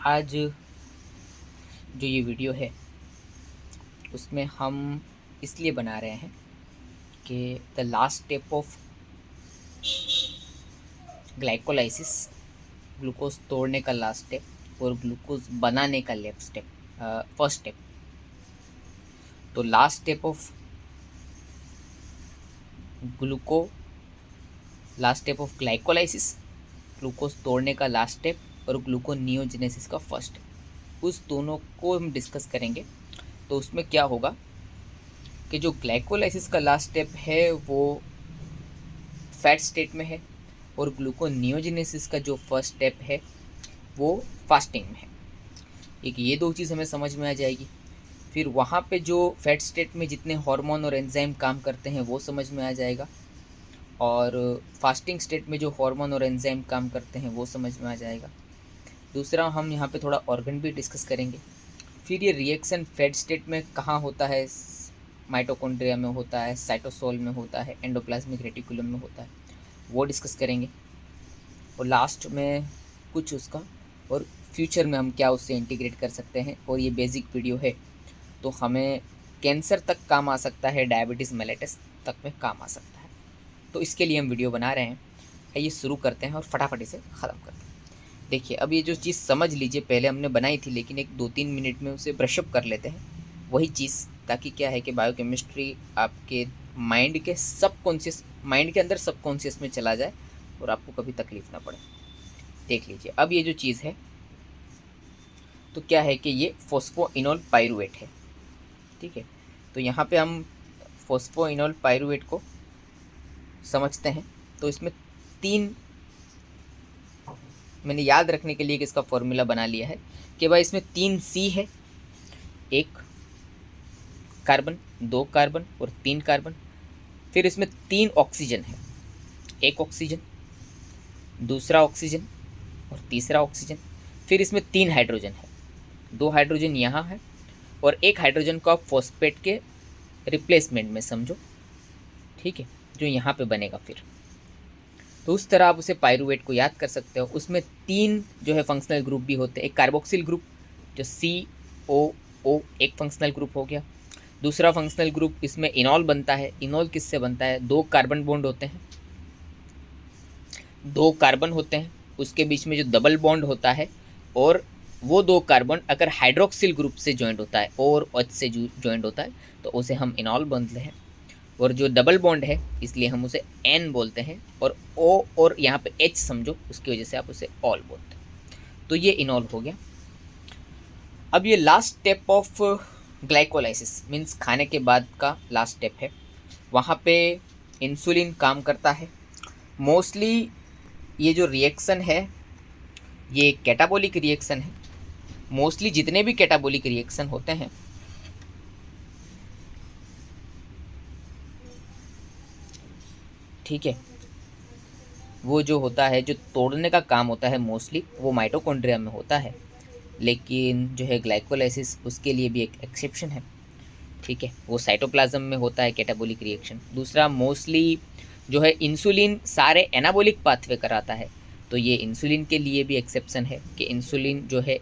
आज जो ये वीडियो है उसमें हम इसलिए बना रहे हैं कि the last step of glycolysis, glucose तोड़ने का लास्ट स्टेप और ग्लूकोज बनाने का फर्स्ट स्टेप। तो last step of last step of glycolysis, glucose तोड़ने का लास्ट स्टेप और ग्लूकोनियोजेनेसिस का फर्स्ट स्टेप, उस दोनों को हम डिस्कस करेंगे। तो उसमें क्या होगा कि जो ग्लाइकोलाइसिस का लास्ट स्टेप है वो फैट स्टेट में है और ग्लूकोनियोजेनेसिस का जो फर्स्ट स्टेप है वो फास्टिंग में है। एक ये दो चीज़ हमें समझ में आ जाएगी। फिर वहाँ पे जो फैट स्टेट में जितने हार्मोन और एंजाइम काम करते हैं वो समझ में आ जाएगा, और फास्टिंग स्टेट में जो हार्मोन और एंजाइम काम करते हैं वो समझ में आ जाएगा। दूसरा, हम यहाँ पे थोड़ा ऑर्गन भी डिस्कस करेंगे। फिर ये रिएक्शन फैट स्टेट में कहाँ होता है, माइटोकॉन्ड्रिया में होता है, साइटोसोल में होता है, एंडोप्लाज्मिक रेटिकुलम में होता है, वो डिस्कस करेंगे। और लास्ट में कुछ उसका और फ्यूचर में हम क्या उससे इंटीग्रेट कर सकते हैं। और ये बेसिक वीडियो है तो हमें कैंसर तक काम आ सकता है, डायबिटीज़ मेलिटस तक में काम आ सकता है। तो इसके लिए हम वीडियो बना रहे हैं। आइए शुरू करते हैं और फटाफट इसे ख़त्म करते हैं। देखिए, अब ये जो चीज़ समझ लीजिए, पहले हमने बनाई थी लेकिन एक 2-3 मिनट में उसे ब्रशअप कर लेते हैं वही चीज़, ताकि क्या है कि बायोकेमिस्ट्री आपके माइंड के अंदर सबकॉन्शियस में चला जाए और आपको कभी तकलीफ ना पड़े। देख लीजिए, अब ये जो चीज़ है तो क्या है कि ये फॉस्फोइनोल पाइरूवेट है। ठीक है, तो यहाँ पे हम फॉस्फोइनोल पाइरूवेट को समझते हैं। तो इसमें मैंने याद रखने के लिए कि इसका फॉर्मूला बना लिया है कि भाई इसमें 3 C है, 1 कार्बन, 2 कार्बन और 3 कार्बन। फिर इसमें 3 ऑक्सीजन है, 1 ऑक्सीजन, दूसरा ऑक्सीजन और तीसरा ऑक्सीजन। फिर इसमें 3 हाइड्रोजन है, 2 हाइड्रोजन यहाँ है और 1 हाइड्रोजन को आप फॉस्फेट के रिप्लेसमेंट में समझो। ठीक है, जो यहाँ पे बनेगा फिर, तो उस तरह आप उसे पाइरूवेट को याद कर सकते हो। उसमें 3 जो है फंक्शनल ग्रुप भी होते हैं। एक कार्बोक्सिल ग्रुप जो COO एक फंक्शनल ग्रुप हो गया। दूसरा फंक्शनल ग्रुप इसमें इनॉल बनता है। इनॉल किससे बनता है, 2 कार्बन बॉन्ड होते हैं, 2 कार्बन होते हैं, उसके बीच में जो डबल बॉन्ड होता है, और वो 2 कार्बन अगर हाइड्रोक्सिल ग्रुप से जॉइंट होता है और OH से जॉइंट होता है तो उसे हम इनॉल बोलते हैं। और जो डबल बॉन्ड है इसलिए हम उसे N बोलते हैं, और O और यहाँ पे H समझो, उसकी वजह से आप उसे ऑल बोलते हैं। तो ये इनॉल हो गया। अब ये last step of glycolysis means खाने के बाद का लास्ट स्टेप है। वहाँ पे इंसुलिन काम करता है। मोस्टली ये जो रिएक्शन है ये कैटाबोलिक रिएक्शन है। मोस्टली जितने भी कैटाबोलिक रिएक्शन होते हैं ठीक है, वो जो होता है, जो तोड़ने का काम होता है मोस्टली वो माइटोकॉन्ड्रिया में होता है। लेकिन जो है ग्लाइकोलाइसिस, उसके लिए भी एक एक्सेप्शन है। ठीक है, वो साइटोप्लाज्म में होता है कैटाबोलिक रिएक्शन। दूसरा, मोस्टली जो है इंसुलिन सारे एनाबोलिक पाथवे कराता है, तो ये इंसुलिन के लिए भी एक्सेप्शन है कि इंसुलिन जो है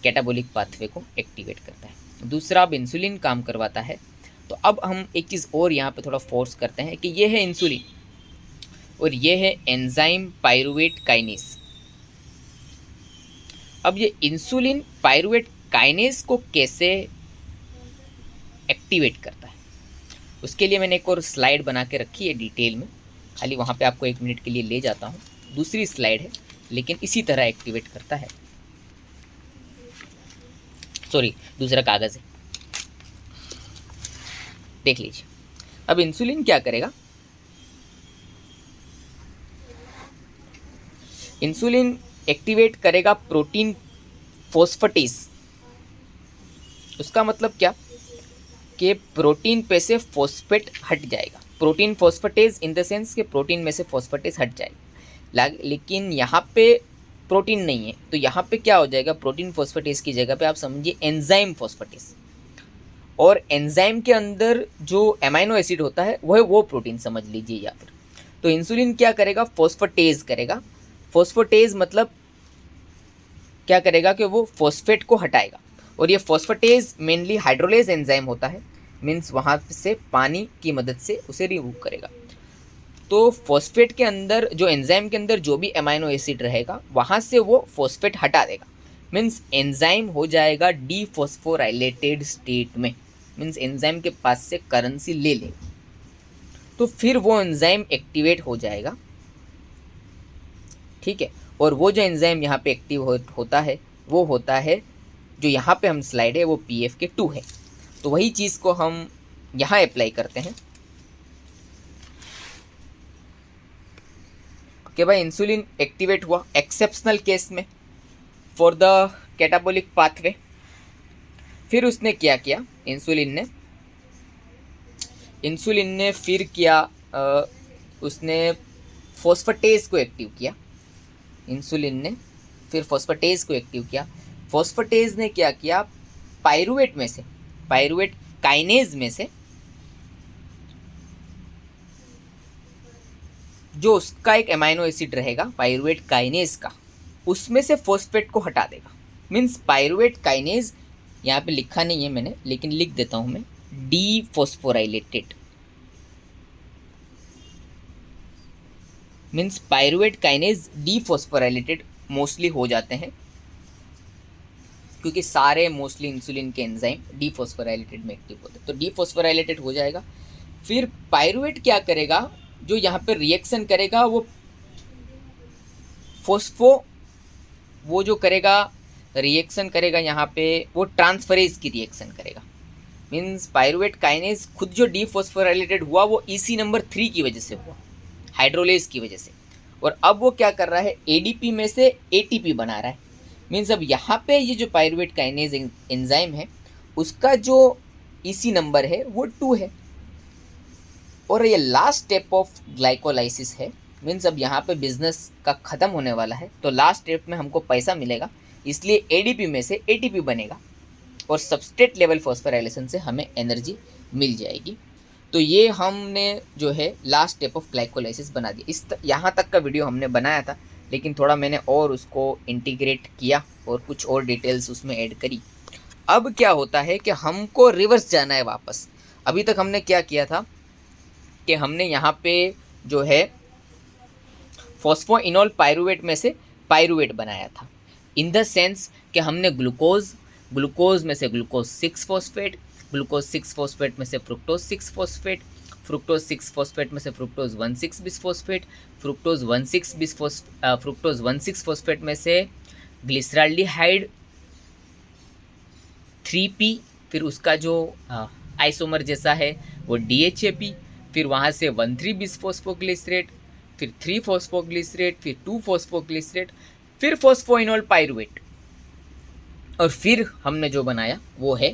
कैटाबोलिक पाथवे को एक्टिवेट करता है। दूसरा, अब इंसुलिन काम करवाता है। तो अब हम एक चीज़ और यहाँ पे थोड़ा फोर्स करते हैं कि ये है इंसुलिन और ये है एंजाइम पाइरूवेट काइनेस। अब ये इंसुलिन पाइरूवेट काइनेस को कैसे एक्टिवेट करता है, उसके लिए मैंने एक और स्लाइड बना के रखी है डिटेल में। खाली वहाँ पे आपको 1 मिनट के लिए ले जाता हूँ। दूसरी स्लाइड है लेकिन इसी तरह एक्टिवेट करता है। सॉरी, दूसरा कागज़ है, देख लीजिए। अब इंसुलिन क्या करेगा, इंसुलिन एक्टिवेट करेगा प्रोटीन फॉस्फेटेज। उसका मतलब क्या कि प्रोटीन पे से फॉस्फेट हट जाएगा। Protein phosphatase in the sense कि प्रोटीन में से फॉस्फेटेज हट जाएगा। लेकिन यहाँ पे प्रोटीन नहीं है, तो यहाँ पे क्या हो जाएगा, प्रोटीन फॉस्फेटेज की जगह पे आप समझिए एंजाइम फॉस्फेटेज। और एंजाइम के अंदर जो एमाइनो एसिड होता है वो प्रोटीन समझ लीजिए या फिर। तो इंसुलिन क्या करेगा, फॉस्फेटेज करेगा। फॉस्फेटेज मतलब क्या करेगा कि वो फॉस्फेट को हटाएगा, और ये फॉस्फेटेज मेनली हाइड्रोलेज एंजाइम होता है, मीन्स वहाँ से पानी की मदद से उसे रिमूव करेगा। तो फॉस्फेट के अंदर जो एंजाइम के अंदर जो भी अमाइनो एसिड रहेगा वहाँ से वो फॉस्फेट हटा देगा, मीन्स एंजाइम हो जाएगा डीफॉस्फोराइलेटेड स्टेट में, मीन्स एंजाइम के पास से करेंसी ले लेगा। तो फिर वो एंजाइम एक्टिवेट हो जाएगा, ठीक है। और वो जो एंजाइम यहाँ पे एक्टिव होता है वो होता है जो यहाँ पे हम स्लाइड है वो PFK2 है। तो वही चीज़ को हम यहाँ अप्लाई करते हैं कि भाई इंसुलिन एक्टिवेट हुआ एक्सेप्शनल केस में फॉर द कैटाबोलिक पाथवे। फिर उसने क्या किया, इंसुलिन ने फिर किया उसने फॉस्फेटेज को एक्टिव किया। इंसुलिन ने फिर फॉस्फेटेज को एक्टिव किया। फॉस्फेटेज ने क्या किया, पायरुवेट काइनेज में से जो उसका एक अमाइनो एसिड रहेगा पायरुवेट काइनेज का, उसमें से फॉस्फेट को हटा देगा। मीन्स पायरुवेट काइनेज यहाँ पे लिखा नहीं है मैंने, लेकिन लिख देता हूँ मैं, dephosphorylated, means pyruvate kinase dephosphorylated mostly हो जाते हैं, क्योंकि सारे मोस्टली इंसुलिन के एंजाइम डीफॉस्फोराइलेटेड में एक्टिव होते हैं। तो डीफॉस्फोराइलेटेड हो जाएगा। फिर पायरुवेट क्या करेगा, जो यहाँ पे रिएक्शन करेगा वो वो जो करेगा रिएक्शन करेगा यहाँ पे वो ट्रांसफरेज की रिएक्शन करेगा। मीन्स पायरुवेट काइनेज खुद जो डीफॉस्फोराइलेटेड हुआ वो EC नंबर 3 की वजह से हुआ, हाइड्रोलेज की वजह से। और अब वो क्या कर रहा है, ADP में से ATP बना रहा है। मीन्स अब यहाँ पे ये जो पायरुवेट काइनेज एंजाइम है उसका जो EC नंबर है वो 2 है, और ये लास्ट स्टेप ऑफ ग्लाइकोलाइसिस है। मीन्स अब यहाँ पे बिजनेस का ख़त्म होने वाला है, तो लास्ट स्टेप में हमको पैसा मिलेगा, इसलिए ADP में से ATP बनेगा और सबस्ट्रेट लेवल फॉस्फोराइलेशन से हमें एनर्जी मिल जाएगी। तो ये हमने जो है लास्ट स्टेप ऑफ ग्लाइकोलाइसिस बना दिया। यहाँ तक का वीडियो हमने बनाया था, लेकिन थोड़ा मैंने और उसको इंटीग्रेट किया और कुछ और डिटेल्स उसमें ऐड करी। अब क्या होता है कि हमको रिवर्स जाना है वापस। अभी तक हमने क्या किया था कि हमने यहाँ पे जो है फॉस्फोइनोल पायरुवेट में से पायरुवेट बनाया था, इन द सेंस कि हमने ग्लूकोज में से ग्लूकोज 6 फॉस्फेट, ग्लूकोज 6 फॉस्फेट में से फ्रुक्टोज 6 फॉस्फेट, फ्रुक्टोज 6 फॉस्फेट में से फ्रुक्टोज 1,6 बिसफॉस्फेट, फ्रुक्टोज 1,6 फॉस्फेट में से ग्लिसराल्डिहाइड 3P, फिर उसका जो आइसोमर जैसा है वो DHAP, फिर वहाँ से 1,3 बिसफॉस्फोग्लिसरेट, फिर 3 फॉस्फोग्लिसरेट, फिर 2 फॉस्फोग्लिसरेट, फिर फॉस्फोइनोल पायरुवेट, और फिर हमने जो बनाया वो है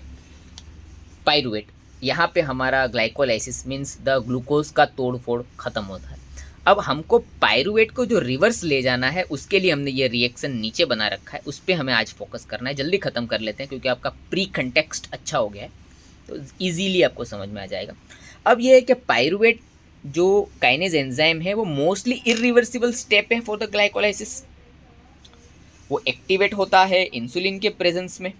पायरुवेट। यहाँ पे हमारा ग्लाइकोलाइसिस मीन्स द ग्लूकोज का तोड़ फोड़ ख़त्म होता है। अब हमको पायरुवेट को जो रिवर्स ले जाना है उसके लिए हमने ये रिएक्शन नीचे बना रखा है, उस पर हमें आज फोकस करना है। जल्दी ख़त्म कर लेते हैं क्योंकि आपका प्री कंटेक्स्ट अच्छा हो गया है, तो ईजीली आपको समझ में आ जाएगा। अब ये है कि पायरुवेट जो काइनेज एंजाइम है वो मोस्टली इरिवर्सिबल स्टेप है फॉर द ग्लाइकोलाइसिस। वो एक्टिवेट होता है इंसुलिन के प्रेजेंस में,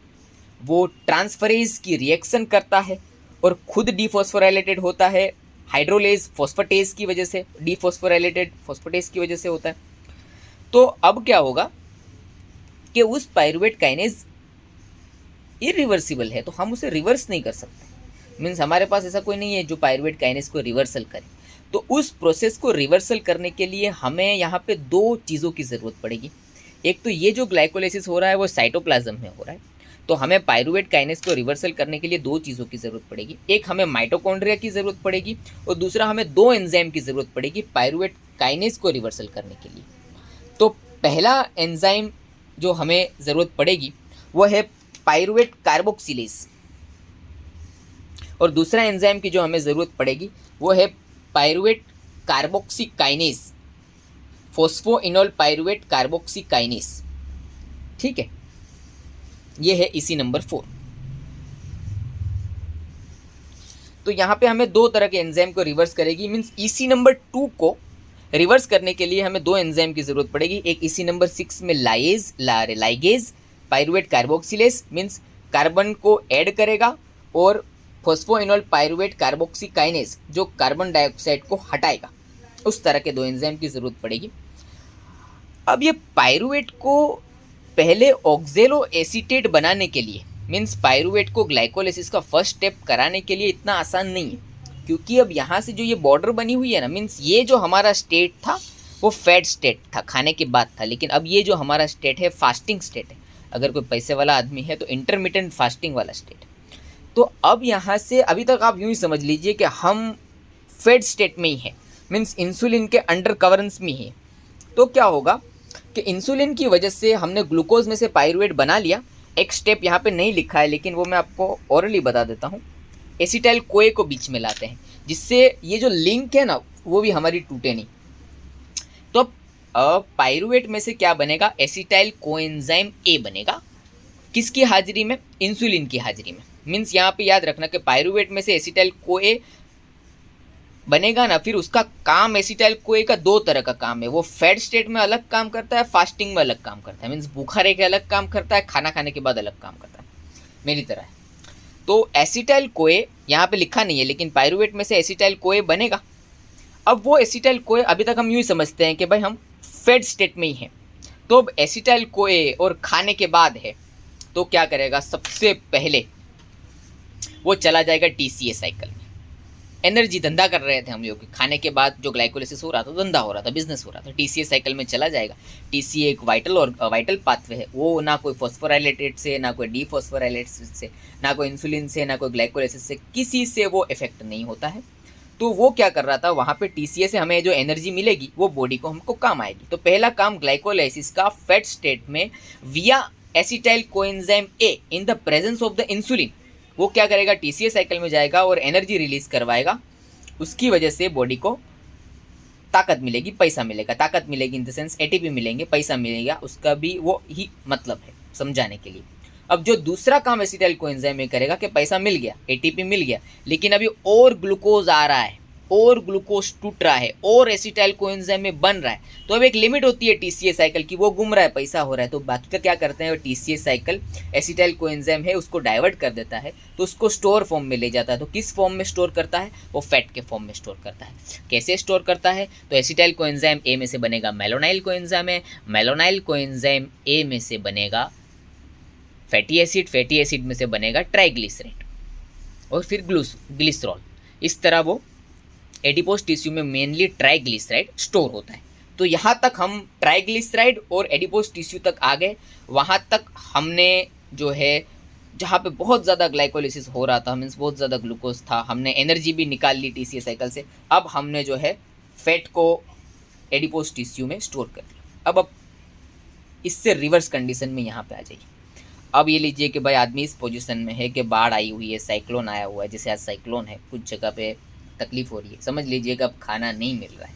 वो ट्रांसफरेज की रिएक्शन करता है और खुद डीफॉस्फोराइलेटेड होता है हाइड्रोलेज फॉस्फेटेज की वजह से, डीफॉस्फोराइलेटेड फॉस्फेटेज की वजह से होता है। तो अब क्या होगा कि उस पायरुवेट काइनेज इरिवर्सिबल है, तो हम उसे रिवर्स नहीं कर सकते। मीन्स हमारे पास ऐसा कोई नहीं है जो पायरुवेट काइनेज को रिवर्सल करे। तो उस प्रोसेस को रिवर्सल करने के लिए हमें यहाँ पे 2 चीज़ों की ज़रूरत पड़ेगी। एक तो ये जो ग्लाइकोलाइसिस हो रहा है वो साइटोप्लाज्म में हो रहा है, तो हमें पायरुवेट काइनेज को रिवर्सल करने के लिए 2 चीज़ों की ज़रूरत पड़ेगी। एक हमें माइटोकॉन्ड्रिया की ज़रूरत पड़ेगी और दूसरा हमें 2 एंजाइम की ज़रूरत पड़ेगी पायरुवेट काइनेज को रिवर्सल करने के लिए। तो पहला एंजाइम जो हमें ज़रूरत पड़ेगी वो है पायरुवेट कार्बोक्सिलेज, और दूसरा एंजाइम की जो हमें ज़रूरत पड़ेगी वो है pyruvate carboxy kinase, phosphoenol pyruvate carboxy kinase. ठीक है, ये है EC नंबर 4। तो यहाँ पे हमें 2 तरह के एंजाइम को रिवर्स करेगी। मीन्स EC नंबर 2 को रिवर्स करने के लिए हमें 2 एंजाइम की ज़रूरत पड़ेगी। एक EC नंबर 6 में ligase pyruvate carboxylase means carbon को ऐड करेगा, और फॉस्फोइनोल पायरुवेट कार्बोक्सीकाइनेज जो कार्बन डाइऑक्साइड को हटाएगा। उस तरह के 2 एंजाइम की ज़रूरत पड़ेगी। अब ये पायरुवेट को पहले ऑक्जेलो एसीटेट बनाने के लिए मीन्स पायरुवेट को ग्लाइकोलाइसिस का फर्स्ट स्टेप कराने के लिए इतना आसान नहीं है, क्योंकि अब यहाँ से जो ये बॉर्डर बनी हुई है ना, मीन्स ये जो हमारा स्टेट था वो फैट स्टेट था, खाने के बाद था, लेकिन अब ये जो हमारा स्टेट है फास्टिंग स्टेट है। अगर कोई पैसे वाला आदमी है तो इंटरमिटेंट फास्टिंग वाला स्टेट। तो अब यहाँ से अभी तक आप यूँ ही समझ लीजिए कि हम फैट स्टेट में ही हैं, मीन्स इंसुलिन के अंडर कवरेंस में ही है। तो क्या होगा कि इंसुलिन की वजह से हमने ग्लूकोज में से पायरुवेट बना लिया। एक स्टेप यहाँ पे नहीं लिखा है, लेकिन वो मैं आपको ओरली बता देता हूँ। एसिटाइल कोए को बीच में लाते हैं, जिससे ये जो लिंक है ना वो भी हमारी टूटे नहीं। तो पायरुवेट में से क्या बनेगा, एसिटाइल कोएंजाइम ए बनेगा। किसकी हाजिरी में, इंसुलिन की हाजिरी में। मीन्स यहाँ पे याद रखना कि पायरुवेट में से एसिटाइल कोए बनेगा ना, फिर उसका काम एसिटाइल कोए का 2 तरह का काम है। वो फैट स्टेट में अलग काम करता है, फास्टिंग में अलग काम करता है। मीन्स भूखा रह के अलग काम करता है, खाना खाने के बाद अलग काम करता है, मेरी तरह है। तो एसिटाइल कोए यहाँ पे लिखा नहीं है, लेकिन पायरुवेट में से एसिटाइल कोए बनेगा। अब वो एसिटाइल कोए अभी तक हम यूँ ही समझते हैं कि भाई हम फैट स्टेट में ही हैं। तो अब एसिटाइल कोए और खाने के बाद है, तो क्या करेगा, सबसे पहले वो चला जाएगा TCA साइकिल में। एनर्जी धंधा कर रहे थे हम लोग, खाने के बाद जो ग्लाइकोलाइसिस हो रहा था, धंधा हो रहा था, बिजनेस हो रहा था, TCA साइकिल में चला जाएगा। TCA एक वाइटल पाथवे है, वो ना कोई फॉस्फोराइलेटेड से, ना कोई डीफॉस्फोराइलेटेड से, ना कोई इंसुलिन से, ना कोई ग्लाइकोलाइसिस से, किसी से वो इफेक्ट नहीं होता है। तो वो क्या कर रहा था, वहाँ पे TCA से हमें जो एनर्जी मिलेगी वो बॉडी को हमको काम आएगी। तो पहला काम ग्लाइकोलाइसिस का फैट स्टेट में विया acetyl coenzyme A in the presence of the insulin, वो क्या करेगा, TCA साइकिल में जाएगा और एनर्जी रिलीज करवाएगा। उसकी वजह से बॉडी को ताकत मिलेगी, पैसा मिलेगा। ताकत मिलेगी इन द सेंस ATP मिलेंगे, पैसा मिलेगा, उसका भी वो ही मतलब है समझाने के लिए। अब जो दूसरा काम एसिटाइल कोएंजाइम में करेगा कि पैसा मिल गया, ATP मिल गया, लेकिन अभी और ग्लूकोज आ रहा है, और ग्लूकोज टूट रहा है, और एसिटाइल कोएंजाइम में बन रहा है। तो अब एक लिमिट होती है TCA साइकिल की, वो घूम रहा है, पैसा हो रहा है। तो बाकी का क्या करते हैं, TCA साइकिल एसिटाइल कोएंजाइम है उसको डाइवर्ट कर देता है, तो उसको स्टोर फॉर्म में ले जाता है। तो किस फॉर्म में स्टोर करता है, वो फैट के फॉर्म में स्टोर करता है। कैसे स्टोर करता है, तो एसिटाइल कोएंजाइम ए में से बनेगा मेलोनाइल कोएंजाइम है, मेलोनाइल कोएंजाइम ए में से बनेगा फैटी एसिड, फैटी एसिड में से बनेगा ट्राइग्लिसराइड, और फिर ग्लिसरॉल। इस तरह वो एडिपोज टिश्यू में मेनली ट्राइग्लिसराइड स्टोर होता है। तो यहाँ तक हम ट्राइग्लिसराइड और एडिपोज टिश्यू तक आ गए। वहाँ तक हमने जो है, जहाँ पे बहुत ज़्यादा ग्लाइकोलाइसिस हो रहा था, मीन्स बहुत ज़्यादा ग्लूकोज था, हमने एनर्जी भी निकाल ली TCA साइकिल से। अब हमने जो है फैट को एडिपोज टिश्यू में स्टोर कर लिया। अब इससे रिवर्स कंडीशन में यहाँ पे आ जाइए। अब ये लीजिए कि भाई आदमी इस पोजीशन में है कि बाढ़ आई हुई है, साइक्लोन आया हुआ है, जैसे आज साइक्लोन है, कुछ जगह पे तकलीफ हो रही है, समझ लीजिए कि अब खाना नहीं मिल रहा है।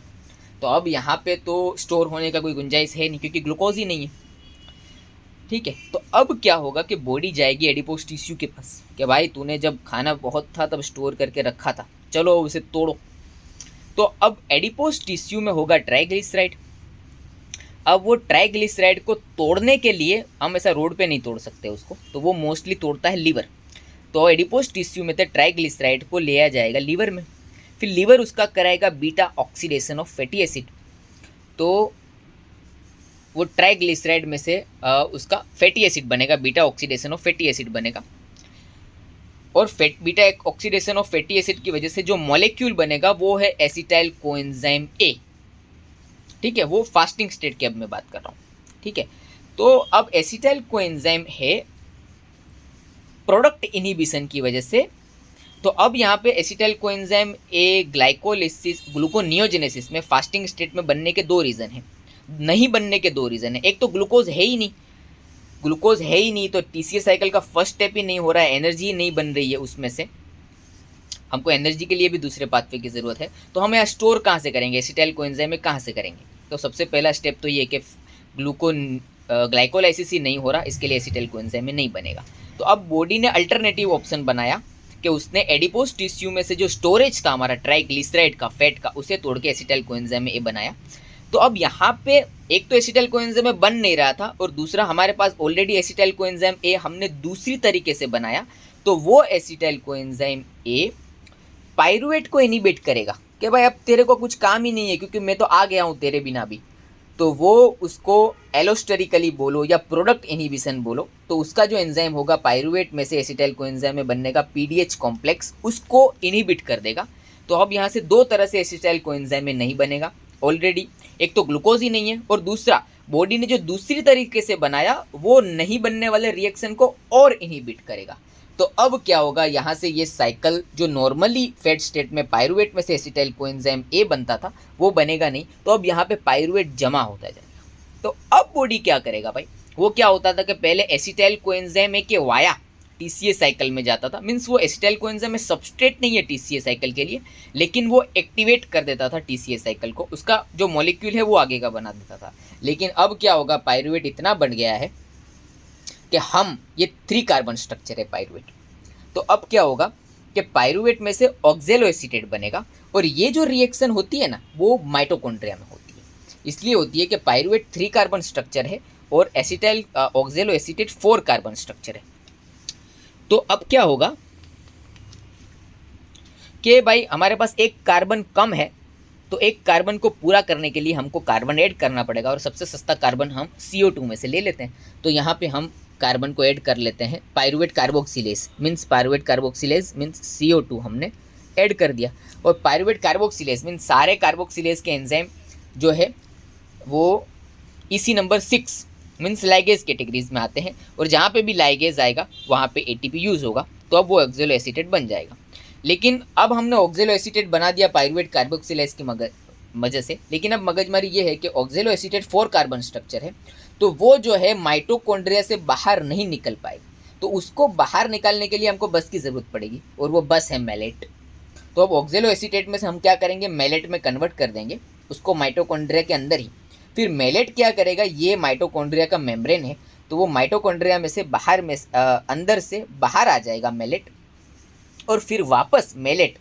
तो अब यहाँ पे तो स्टोर होने का कोई गुंजाइश है नहीं, क्योंकि ग्लूकोज ही नहीं है। ठीक है, तो अब क्या होगा कि बॉडी जाएगी एडिपोज टिश्यू के पास कि भाई तूने जब खाना बहुत था तब स्टोर करके रखा था, चलो उसे तोड़ो। तो अब एडिपोज टिश्यू में होगा ट्राइग्लिसराइड। अब वो ट्राइग्लिसराइड को तोड़ने के लिए हम ऐसा रोड पे नहीं तोड़ सकते उसको, तो वो मोस्टली तोड़ता है लीवर। तो एडिपोज टिश्यू में से ट्राइग्लिसराइड को लिया जाएगा लीवर में, फिर लीवर उसका कराएगा beta oxidation of fatty acid. तो वो ट्राइग्लिसराइड में से उसका फैटी एसिड बनेगा, beta oxidation of fatty acid बनेगा। और beta oxidation of fatty acid की वजह से जो मॉलिक्यूल बनेगा वो है एसिटाइल कोएंजाइम ए। ठीक है, वो फास्टिंग स्टेट की अब मैं बात कर रहा हूँ। ठीक है, तो अब एसिटाइल कोएंजाइम है प्रोडक्ट इनहिबिशन की वजह से। तो अब यहाँ पे acetyl coenzyme A glycolysis gluconeogenesis में फास्टिंग स्टेट में बनने के 2 रीज़न हैं, नहीं बनने के 2 रीज़न हैं। एक तो ग्लूकोज है ही नहीं, ग्लूकोज है ही नहीं तो TCA साइकिल का फर्स्ट स्टेप ही नहीं हो रहा है, एनर्जी नहीं बन रही है उसमें से। हमको एनर्जी के लिए भी दूसरे पाथवे की ज़रूरत है, तो हम यहाँ स्टोर कहाँ से करेंगे, एसिटाइल कोएंजाइम में कहाँ से करेंगे। तो सबसे पहला स्टेप तो ये कि ग्लाइकोलाइसिस ही नहीं हो रहा, इसके लिए एसिटाइल कोएंजाइम में नहीं बनेगा। तो अब बॉडी ने अल्टरनेटिव ऑप्शन बनाया कि उसने एडिपोज टिश्यू में से जो स्टोरेज था हमारा ट्राइग्लिसराइड का, फैट का, उसे तोड़ के एसिटाइल कोएंजाइम में ए बनाया। तो अब यहाँ पे एक तो एसिटाइल कोएंजाइम में बन नहीं रहा था और दूसरा हमारे पास ऑलरेडी एसिटाइल कोएंजाइम ए हमने दूसरी तरीके से बनाया, तो वो एसिटाइल कोएंजाइम ए पाइरुवेट को इनिबिट करेगा कि भाई अब तेरे को कुछ काम ही नहीं है क्योंकि मैं तो आ गया हूँ तेरे बिना भी, तो वो उसको एलोस्टेरिकली बोलो या प्रोडक्ट इनहिबिशन बोलो, तो उसका जो एंजाइम होगा पाइरुवेट में से एसिटाइल कोएंजाइम में बनने का पीडीएच कॉम्प्लेक्स उसको इनहिबिट कर देगा। तो अब यहाँ से दो तरह से एसिटाइल कोएंजाइम में नहीं बनेगा ऑलरेडी, एक तो ग्लूकोज ही नहीं है और दूसरा बॉडी ने जो दूसरी तरीके से बनाया वो नहीं बनने वाले रिएक्शन को और इनहिबिट करेगा। तो अब क्या होगा, यहाँ से ये साइकिल जो नॉर्मली फैट स्टेट में पाइरुवेट में से एसिटाइल कोएंजाइम ए बनता था वो बनेगा नहीं, तो अब यहाँ पे पाइरुवेट जमा होता जाएगा। तो अब बॉडी क्या करेगा भाई, वो क्या होता था कि पहले एसिटाइल कोएंजाइम ए के वाया टीसीए साइकिल में जाता था, मीन्स वो एसिटाइल कोएंजाइम में सबस्ट्रेट नहीं है टीसीए साइकिल के लिए, लेकिन वो एक्टिवेट कर देता था टीसीए साइकिल को, उसका जो मॉलिक्यूल है वो आगे का बना देता था। लेकिन अब क्या होगा, पाइरुवेट इतना बढ़ गया है कि हम ये 3 कार्बन स्ट्रक्चर है पाइरुवेट, तो अब क्या होगा कि पाइरुवेट में से ऑक्जेलो एसीटेट बनेगा और ये जो रिएक्शन होती है ना वो माइटोकॉन्ड्रिया में होती है, इसलिए होती है कि पाइरुवेट 3 कार्बन स्ट्रक्चर है और एसिटाइल ऑक्जेलो एसीटेट 4 कार्बन स्ट्रक्चर है। तो अब क्या होगा कि भाई हमारे पास एक कार्बन कम है, तो एक कार्बन को पूरा करने के लिए हमको कार्बन ऐड करना पड़ेगा और सबसे सस्ता कार्बन हम CO2 में से ले लेते हैं। तो यहाँ पे हम कार्बन को ऐड कर लेते हैं, pyruvate carboxylase means pyruvate carboxylase means CO2 हमने ऐड कर दिया, और पाइरुवेट कार्बोक्सिलेज मीन्स सारे कार्बोक्सिलेज के एंजाइम जो है वो इसी नंबर 6 मीन्स लाइगेज कैटेगरीज में आते हैं, और जहाँ पे भी लाइगेज आएगा वहाँ पे ATP यूज़ होगा, तो अब वो ऑक्जेलो एसीटेट बन जाएगा। लेकिन अब हमने ऑक्जेलो एसीटेट बना दिया पाइरुवेट कार्बोक्सिलेज की वजह से, लेकिन अब मगजमारी ये है कि ऑक्जेलो एसीटेट 4 कार्बन स्ट्रक्चर है, तो वो जो है माइटोकॉन्ड्रिया से बाहर नहीं निकल पाएगा, तो उसको बाहर निकालने के लिए हमको बस की ज़रूरत पड़ेगी, और वो बस है मैलेट। तो अब ऑक्जेलो एसीटेट में से हम क्या करेंगे, मैलेट में कन्वर्ट कर देंगे उसको माइटोकॉन्ड्रिया के अंदर ही। फिर मैलेट क्या करेगा, ये माइटोकॉन्ड्रिया का मेम्ब्रेन है, तो वो माइटोकॉन्ड्रिया में से बाहर में अंदर से बाहर आ जाएगा मैलेट, और फिर वापस मैलेट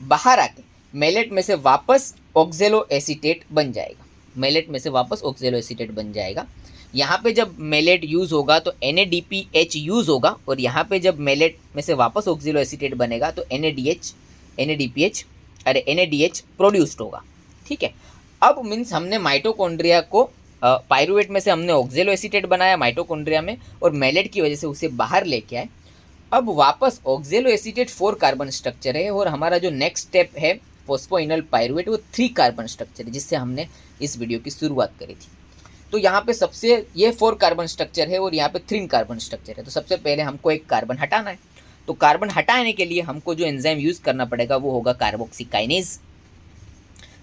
बाहर आके मैलेट में से वापस ऑक्जेलो एसीटेट बन जाएगा, मैलेट में से वापस ऑक्जेलो एसीटेट बन जाएगा। यहाँ पे जब मैलेट यूज़ होगा तो NADPH यूज़ होगा, और यहाँ पे जब मैलेट में से वापस ऑक्जेलो एसीटेट बनेगा तो NADH प्रोड्यूस्ड होगा। ठीक है, अब मीन्स हमने माइटोकॉन्ड्रिया को पाइरुवेट में से हमने ऑक्जेलो एसीटेट बनाया माइटोकॉन्ड्रिया में, और मैलेट की वजह से उसे बाहर लेके आए। अब वापस ऑक्जेलो एसीटेट 4 कार्बन स्ट्रक्चर है, और हमारा जो नेक्स्ट स्टेप है फॉस्फोइनोल पाइरुवेट वो 3 कार्बन स्ट्रक्चर है, जिससे हमने इस वीडियो की शुरुआत करी थी। तो यहाँ पे सबसे ये 4 कार्बन स्ट्रक्चर है और यहाँ पे 3 कार्बन स्ट्रक्चर है, तो सबसे पहले हमको एक कार्बन हटाना है। तो कार्बन हटाने के लिए हमको जो एंजाइम यूज़ करना पड़ेगा वो होगा कार्बोक्सीकाइनेज।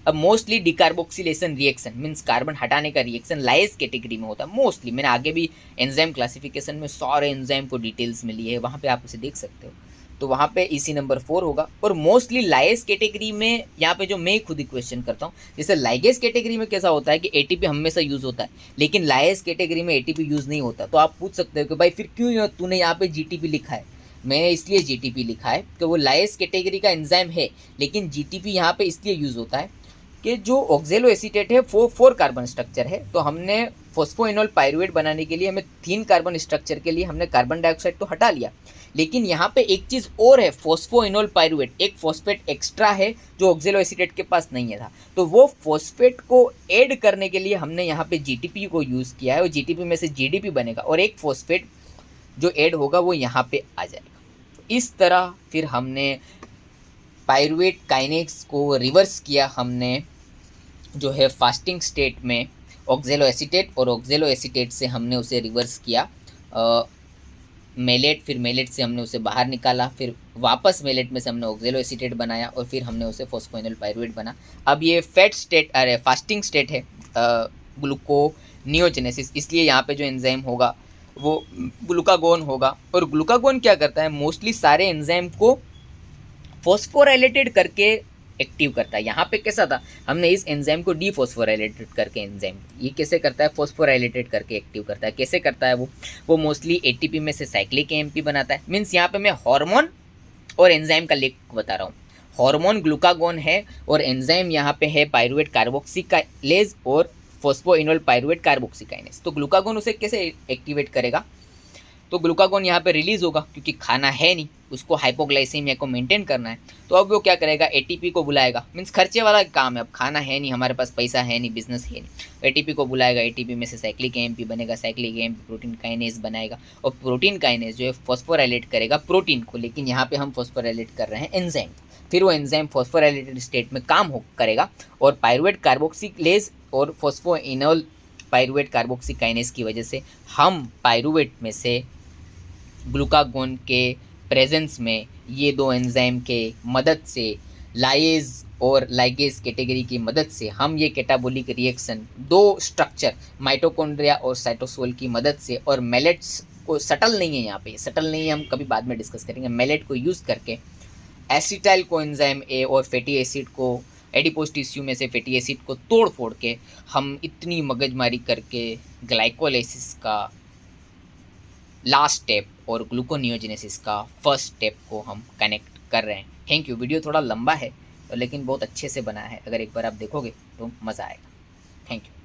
अब mostly decarboxylation reaction means carbon हटाने का रिएक्शन लाइज कैटेगरी में होता है मोस्टली, मैंने आगे भी एंजाइम क्लासिफिकेशन में सारे एंजाइम को डिटेल्स में लिए है, वहाँ पे आप उसे देख सकते हो। तो वहाँ पे इसी नंबर 4 होगा, और मोस्टली लाइज कैटेगरी में यहाँ पे जो मैं खुद ही क्वेश्चन करता हूँ, जैसे लाइगेज कैटेगरी में कैसा होता है कि ATP हमेशा यूज़ होता है, लेकिन लाइज कैटेगरी में ATP यूज़ नहीं होता। तो आप पूछ सकते हो कि भाई फिर क्यों तूने यहाँ पे GTP लिखा है। मैंने इसलिए GTP लिखा है कि वो लाइज कैटेगरी का एंजाइम है, लेकिन GTP यहाँ पे इसलिए यूज़ होता है कि जो ऑक्जेलो एसीटेट है वो 4 कार्बन स्ट्रक्चर है, तो हमने फॉस्फोइनोल पाइरुवेट बनाने के लिए हमें 3 कार्बन स्ट्रक्चर के लिए हमने कार्बन डाइऑक्साइड तो हटा लिया, लेकिन यहाँ पे एक चीज़ और है, फॉस्फोइनोल पाइरुवेट एक फॉस्फेट एक्स्ट्रा है जो ऑक्जेलो एसीटेट के पास नहीं है था, तो वो फॉस्फेट को ऐड करने के लिए हमने यहाँ पे GTP को यूज़ किया है, और GTP में से GDP बनेगा, और एक फॉस्फेट जो ऐड होगा वो यहाँ पे आ जाएगा। इस तरह फिर हमने पाइरुवेट काइनेक्स को रिवर्स किया, हमने जो है फास्टिंग स्टेट में ऑक्जेलो एसीटेट, और ऑक्जेलो एसीटेट से हमने उसे रिवर्स किया मैलेट, फिर मैलेट से हमने उसे बाहर निकाला, फिर वापस मैलेट में से हमने ऑक्जेलो एसीटेट बनाया, और फिर हमने उसे फॉस्फोइनोल पाइरुवेट बना। अब ये फैट स्टेट फास्टिंग स्टेट है ग्लूकोनियोजेनेसिस, इसलिए यहाँ पे जो एंजाइम होगा वो ग्लूकागोन होगा, और ग्लूकागोन क्या करता है, मोस्टली सारे एंजाइम को फॉस्फोराइलेटेड करके एक्टिव करता है। यहाँ पे कैसा था, हमने इस एंजाइम को डीफॉस्फोराइलेटेड करके एंजाइम, ये कैसे करता है, फॉस्फोराइलेटेड करके एक्टिव करता है। कैसे करता है वो मोस्टली ATP में से साइक्लिक AMP बनाता है। मीन्स यहाँ पे मैं हार्मोन और एंजाइम का लिंक बता रहा हूँ। हार्मोन ग्लूकागोन है और एंजाइम यहाँ पे है पायरुवेट कार्बोक्सिलेज और फॉस्फोइनोल पायरुवेट कार्बोक्सिकाइनेज। तो ग्लूकागोन उसे कैसे एक्टिवेट करेगा, तो ग्लूकागोन यहाँ पे रिलीज होगा क्योंकि खाना है नहीं, उसको हाइपोग्लाइसीमिया को मेंटेन करना है। तो अब वो क्या करेगा, एटीपी को बुलाएगा, मीन्स खर्चे वाला काम है, अब खाना है नहीं, हमारे पास पैसा है नहीं, बिजनेस है नहीं, एटीपी को बुलाएगा, एटीपी में से साइक्लिक एएमपी बनेगा, साइक्लिक एएमपी प्रोटीन काइनेज बनाएगा और प्रोटीन काइनेज जो है फॉस्फोराइलेट करेगा प्रोटीन को, लेकिन यहाँ पे हम फॉस्फोराइलेट कर रहे हैं एंजाइम। फिर वो एंजाइम फॉस्फोराइलेटेड स्टेट में काम हो करेगा और पायरुवेट कार्बोक्सिलेज और फॉस्फोइनोल पायरुवेट कार्बोक्सिकाइनेज की वजह से हम पायरुवेट में से ग्लूकागोन के प्रेजेंस में ये दो एंजाइम के मदद से लाइएज और लाइगेज कैटेगरी की मदद से हम ये कैटाबोलिक रिएक्शन दो स्ट्रक्चर माइटोकॉन्ड्रिया और साइटोसोल की मदद से, और मेलेट्स को सटल नहीं है, यहाँ पे सटल नहीं है, हम कभी बाद में डिस्कस करेंगे, मेलेट को यूज़ करके एसिटाइल कोएंजाइम ए और फैटी एसिड को एडिपोज टिश्यू में से फैटी एसिड को तोड़ फोड़ के हम इतनी मगजमारी करके ग्लाइकोलाइसिस का लास्ट स्टेप और ग्लूकोनियोजेनेसिस का फर्स्ट स्टेप को हम कनेक्ट कर रहे हैं। Thank you. वीडियो थोड़ा लंबा है लेकिन बहुत अच्छे से बना है, अगर एक बार आप देखोगे तो मज़ा आएगा। Thank you.